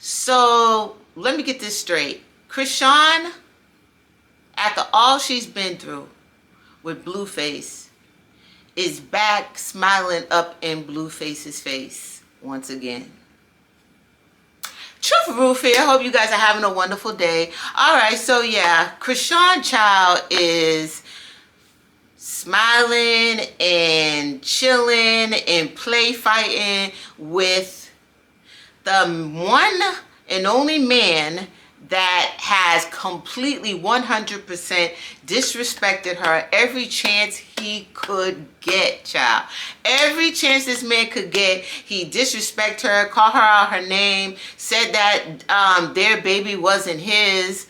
So let me get this straight. Chrisean, after all she's been through with Blueface, is back smiling up in Blueface's face once again. Truth, Ruth here. I hope you guys are having a wonderful day. All right, so yeah, Chrisean child is smiling and chilling and play fighting with the one and only man that has completely 100% disrespected her every chance he could get, child. Every chance this man could get, he disrespect her, call her out her name, said that their baby wasn't his.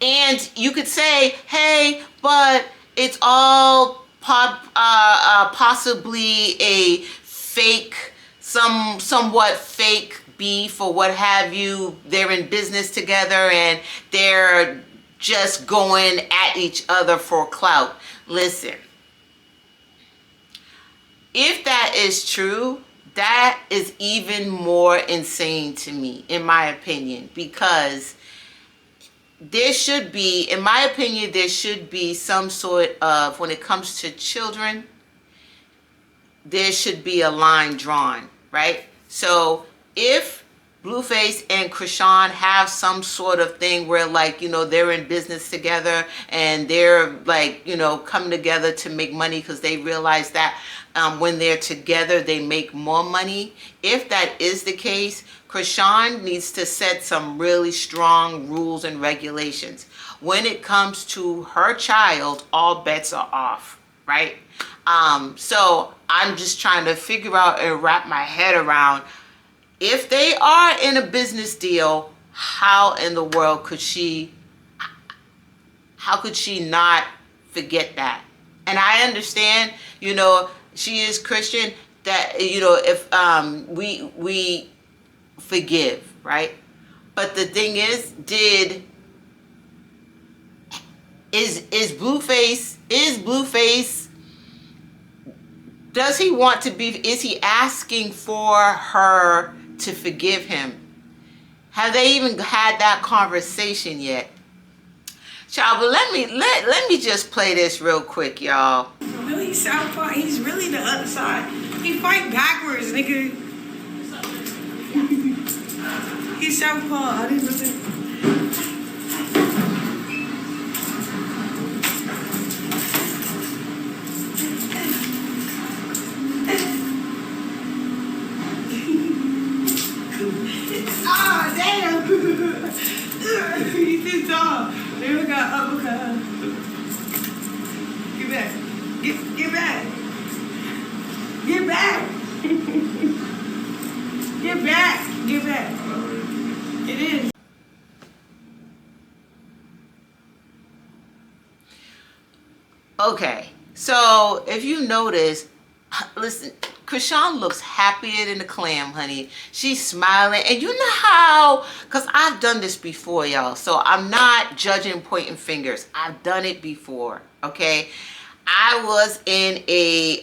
And you could say, hey, but it's all possibly a fake, somewhat fake beef or what have you. They're in business together and they're just going at each other for clout. Listen, if that is true, that is even more insane to me, in my opinion, because there should be, in my opinion, there should be some sort of, when it comes to children, there should be a line drawn, right? So if Blueface and Chrisean have some sort of thing where, like, they're in business together and they're like, coming together to make money because they realize that when they're together, they make more money. If that is the case, Chrisean needs to set some really strong rules and regulations. When it comes to her child, all bets are off, right? So I'm just trying to figure out and wrap my head around, if they are in a business deal, how in the world could she not forget that? And I understand, she is Christian, that, if we forgive, right? But the thing is, is Blueface, does he want to be, is he asking for her to forgive him? Have they even had that conversation yet? Child, but let me just play this real quick, y'all. Really southpaw, he's really the other side. He fight backwards, nigga. He's southpaw. I didn't really. Ah, damn! He's too tall. There we go. Uppercut. Get back. Get back. Get back. Get back. Get back. It is. Okay, so if you notice, listen, Chrisean looks happier than a clam, honey. She's smiling. And you know how, because I've done this before, y'all. So I'm not judging, pointing fingers. I've done it before, okay? I was in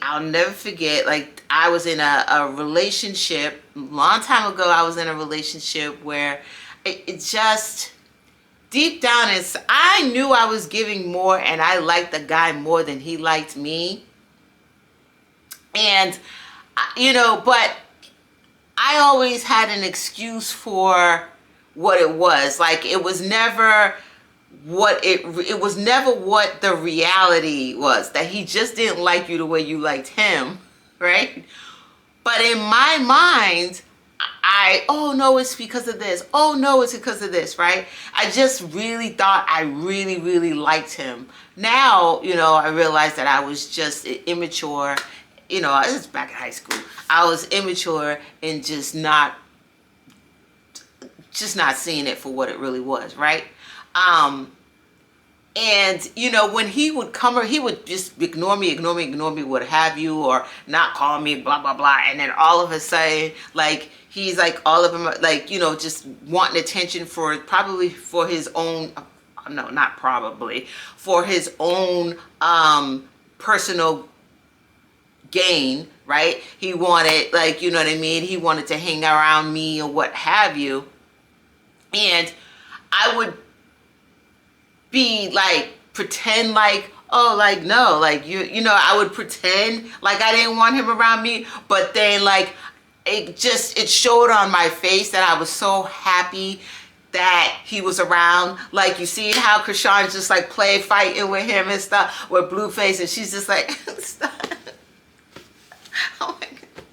I'll never forget, like, I was in a relationship. A long time ago, I was in a relationship where it just, deep down, I knew I was giving more and I liked the guy more than he liked me. And but I always had an excuse for what it was. Like, it was never what it was never what the reality was, that he just didn't like you the way you liked him, right? But in my mind, oh no, it's because of this. Oh no, it's because of this, right? I just really thought I really, really liked him. Now, I realized that I was just immature. This is back in high school. I was immature and just not seeing it for what it really was, right? And when he would come, he would just ignore me, what have you, or not call me, blah blah blah. And then all of a sudden, like, he's like, all of them, like, just wanting attention for his own, no, not probably, for his own personal gain, right? He wanted, like, you know what I mean? He wanted to hang around me or what have you. And I would be like, pretend like, oh, like, no, like, you know, I would pretend like I didn't want him around me. But then, like, it showed on my face that I was so happy that he was around. Like, you see how Chrisean just like fighting with him and stuff with Blueface, and she's just like, stop. Oh my God.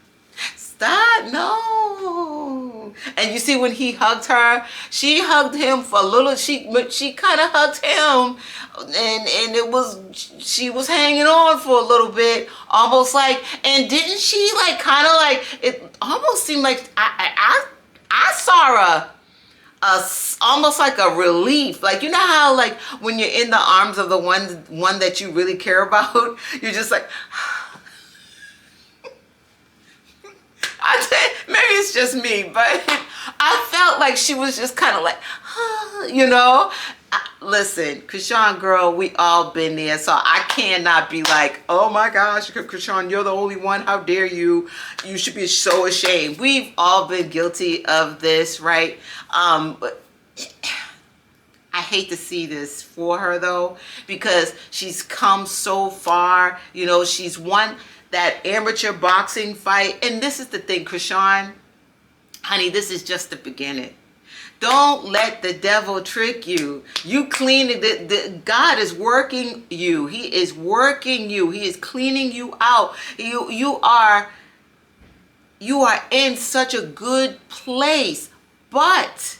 Stop, no. And you see when he hugged her, she hugged him for a little, she kind of hugged him, and it was, she was hanging on for a little bit, almost like, and didn't she like kind of like, it almost seemed like I saw almost like a relief. Like, you know how like when you're in the arms of the one that you really care about, you're just like, maybe it's just me, but I felt like she was just kind of like, you know. Listen, Chrisean, girl, we all been there, so I cannot be like, oh my gosh, Chrisean, you're the only one, how dare you, you should be so ashamed. We've all been guilty of this, right? But I hate to see this for her though, because she's come so far. You know, she's won that amateur boxing fight, and this is the thing, Chrisean, honey, this is just the beginning. Don't let the devil trick you. You clean it. God is working you. He is working you. He is cleaning you out. You are in such a good place, but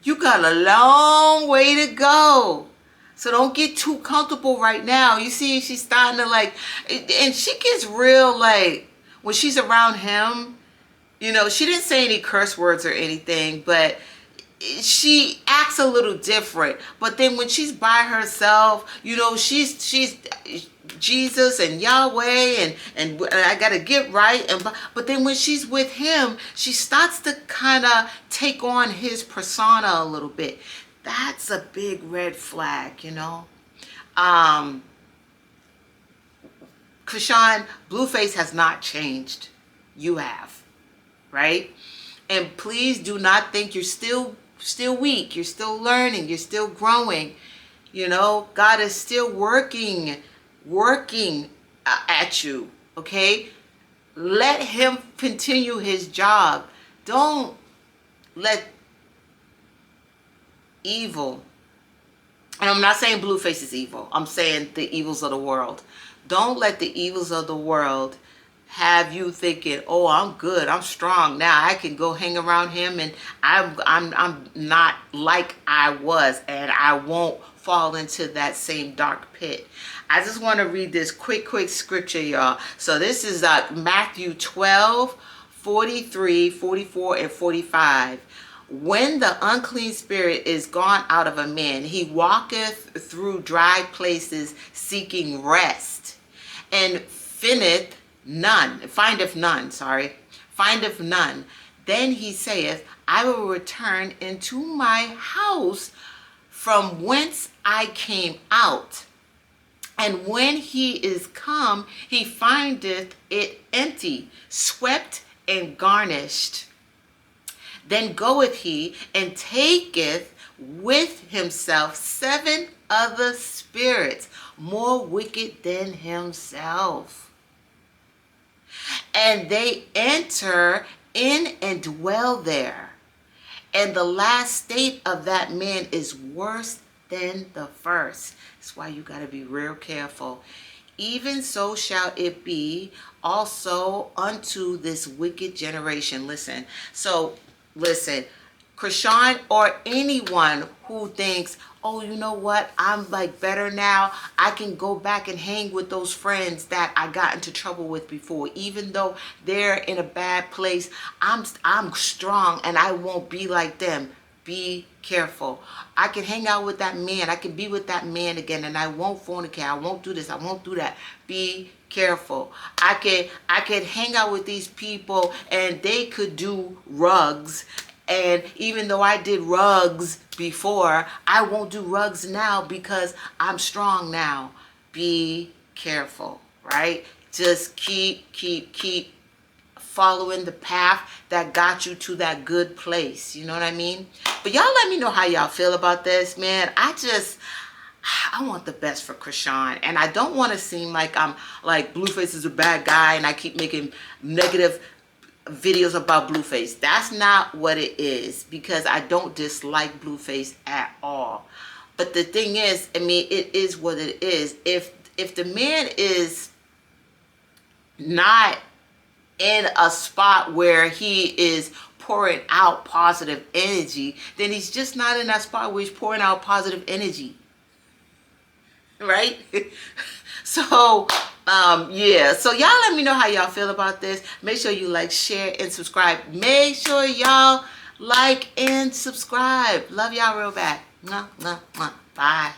you got a long way to go. So don't get too comfortable right now. You see, she's starting to like, and she gets real like, when she's around him, you know, she didn't say any curse words or anything, but she acts a little different. But then when she's by herself, you know, she's Jesus and Yahweh and I gotta get right. But then when she's with him, she starts to kind of take on his persona a little bit. That's a big red flag, you know. Chrisean, Blueface has not changed. You have, right? And please do not think you're still weak. You're still learning. You're still growing. You know, God is still working at you, okay? Let him continue his job. Don't let evil, and I'm not saying Blueface is evil, I'm saying the evils of the world. Don't let the evils of the world have you thinking, oh, I'm good, I'm strong now, I can go hang around him, and I'm not like I was, and I won't fall into that same dark pit. I just want to read this quick scripture, y'all. So this is Matthew 12:43, 44, and 45. When the unclean spirit is gone out of a man, he walketh through dry places seeking rest, and findeth none. Then he saith, I will return into my house from whence I came out. And when he is come, he findeth it empty, swept and garnished. Then goeth he and taketh with himself 7 other spirits, more wicked than himself. And they enter in and dwell there. And the last state of that man is worse than the first. That's why you got to be real careful. Even so shall it be also unto this wicked generation. Listen, Chrisean, or anyone who thinks, oh, you know what, I'm like better now, I can go back and hang with those friends that I got into trouble with before, even though they're in a bad place, I'm strong and I won't be like them. Be careful. I can hang out with that man, I can be with that man again, and I won't fornicate, I won't do this, I won't do that. Be careful. I could hang out with these people and they could do rugs, and even though I did rugs before, I won't do rugs now because I'm strong now. Be careful, right? just keep following the path that got you to that good place. You know what I mean? But y'all let me know how y'all feel about this, man. I want the best for Chrisean, and I don't want to seem like I'm like Blueface is a bad guy and I keep making negative videos about Blueface. That's not what it is, because I don't dislike Blueface at all. But the thing is, I mean, it is what it is. If the man is not in a spot where he is pouring out positive energy, then he's just not in that spot where he's pouring out positive energy. Right? So yeah, so y'all let me know how y'all feel about this. Make sure you like, share, and subscribe. Make sure y'all like and subscribe. Love y'all real bad. Mwah, mwah, mwah. Bye.